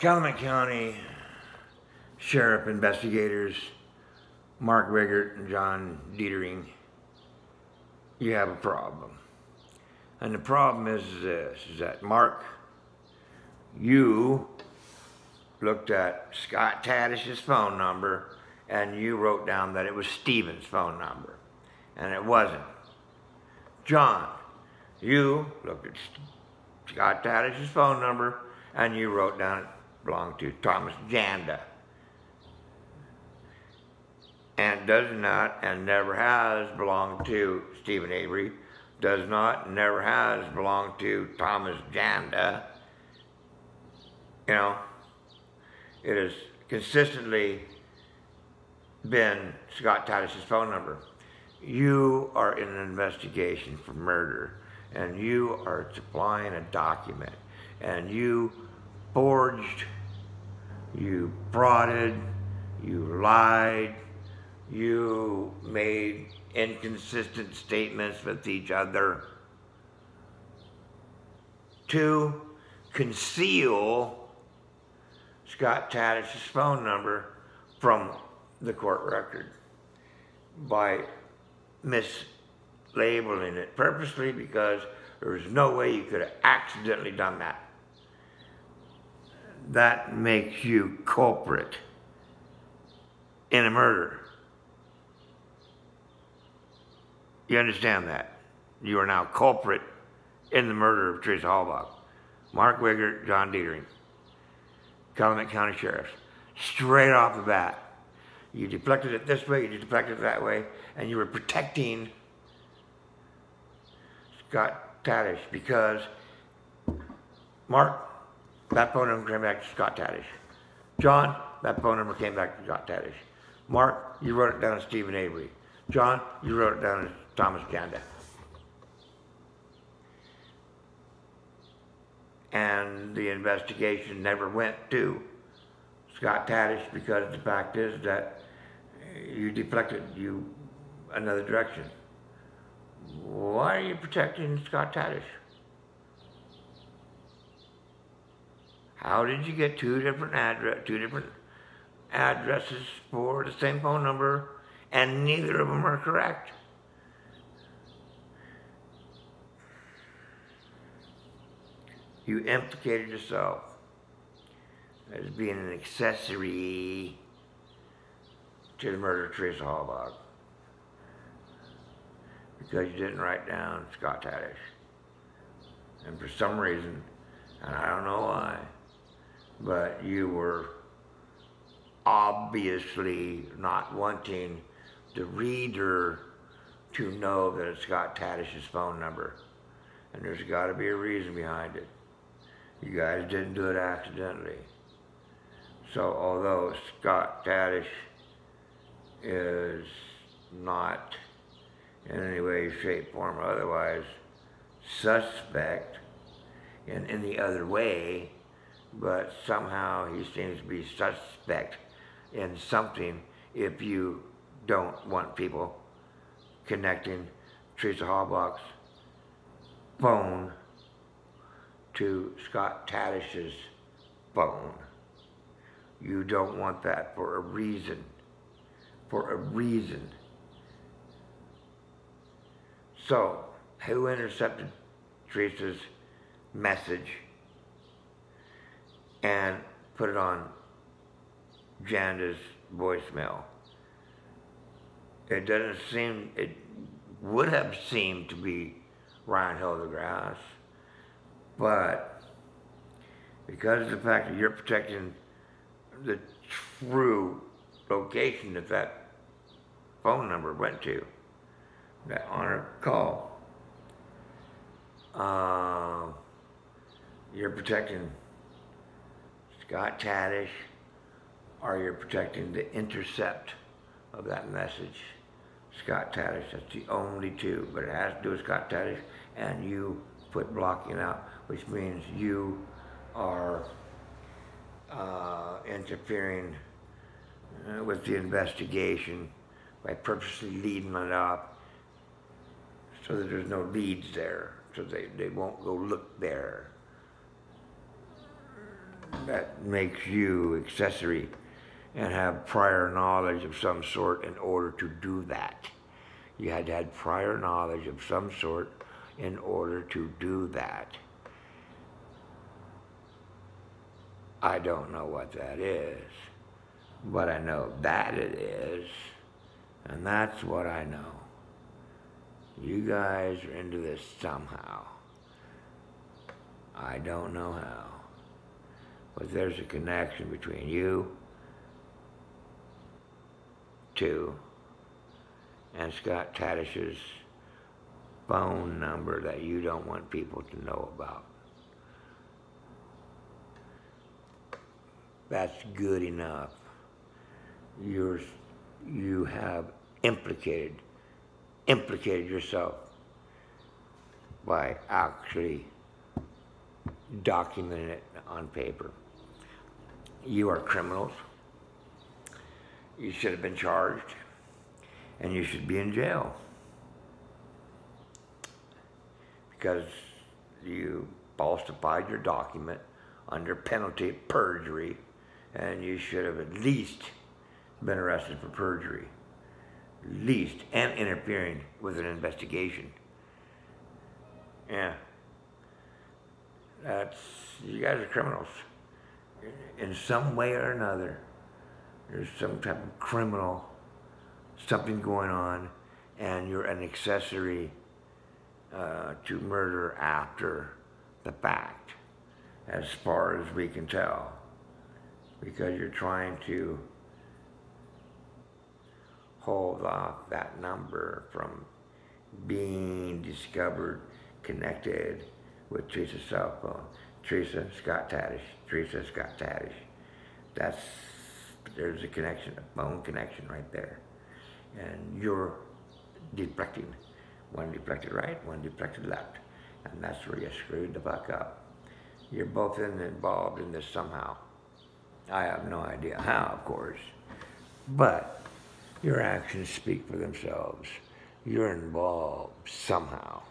Calumet County Sheriff investigators Mark Weigert and John Dedering, you have a problem. And the problem is this, is that Mark, you looked at Scott Taddish's phone number and you wrote down that it was Stephen's phone number, and it wasn't. John, you looked at Scott Taddish's phone number and you wrote down it belonged to Thomas Janda. And does not and never has belonged to Stephen Avery, does not and never has belonged to Thomas Janda. You know, it has consistently been Scott Taddish's phone number. You are in an investigation for murder, and you are supplying a document, and you forged, you frauded, you lied, you made inconsistent statements with each other to conceal Scott Taddish's phone number from the court record by mislabeling it purposely, because there was no way you could have accidentally done that. That makes you culprit in a murder. You understand that? You are now culprit in the murder of Teresa Halbach. Mark Weigert, John Dedering, Calumet County Sheriff. Straight off the bat. You deflected it this way, you deflected it that way, and you were protecting Scott Taddish because Mark, that phone number came back to Scott Taddish. John, that phone number came back to Scott Taddish. Mark, you wrote it down as Stephen Avery. John, you wrote it down as Thomas Janda. And the investigation never went to Scott Taddish because the fact is that you deflected another direction. Why are you protecting Scott Taddish? How did you get two different addresses for the same phone number and neither of them are correct? You implicated yourself as being an accessory to the murder of Teresa Halbach because you didn't write down Scott Taddish. And for some reason, and I don't know why, but you were obviously not wanting the reader to know that it's Scott Taddish's phone number. And there's got to be a reason behind it. You guys didn't do it accidentally. So although Scott Taddish is not in any way, shape, form, or otherwise suspect in any other way, but somehow he seems to be suspect in something if you don't want people connecting Teresa Halbach's phone to Scott Taddish's phone. You don't want that for a reason. For a reason. So, who intercepted Teresa's message and put it on Janda's voicemail? It doesn't seem, it would have seemed to be Ryan Hildegrass, but because of the fact that you're protecting the true location that that phone number went to, that honor call, you're protecting Scott Taddish, or you're protecting the intercept of that message. Scott Taddish, that's the only two, but it has to do with Scott Taddish, and you put blocking out, which means you are interfering with the investigation by purposely leading it up so that there's no leads there, so they won't go look there. that makes you accessory and have prior knowledge of some sort in order to do that. You had to have prior knowledge of some sort in order to do that. I don't know what that is, but I know that it is, and that's what I know. You guys are into this somehow. I don't know how, but there's a connection between you two and Scott Taddish's phone number that you don't want people to know about. That's good enough. You have implicated yourself by actually documenting it on paper. You are criminals. You should have been charged, and you should be in jail because you falsified your document under penalty of perjury, and you should have at least been arrested for perjury, least, and interfering with an investigation. Yeah, you guys are criminals in some way or another. There's some type of criminal, something going on, and you're an accessory to murder after the fact, as far as we can tell, because you're trying to hold off that number from being discovered connected with Teresa's cell phone. Teresa Scott Taddish. There's a connection, a phone connection right there. And you're deflecting. One deflected right, one deflected left. And that's where you screwed the fuck up. You're both involved in this somehow. I have no idea how, of course. But your actions speak for themselves. You're involved somehow.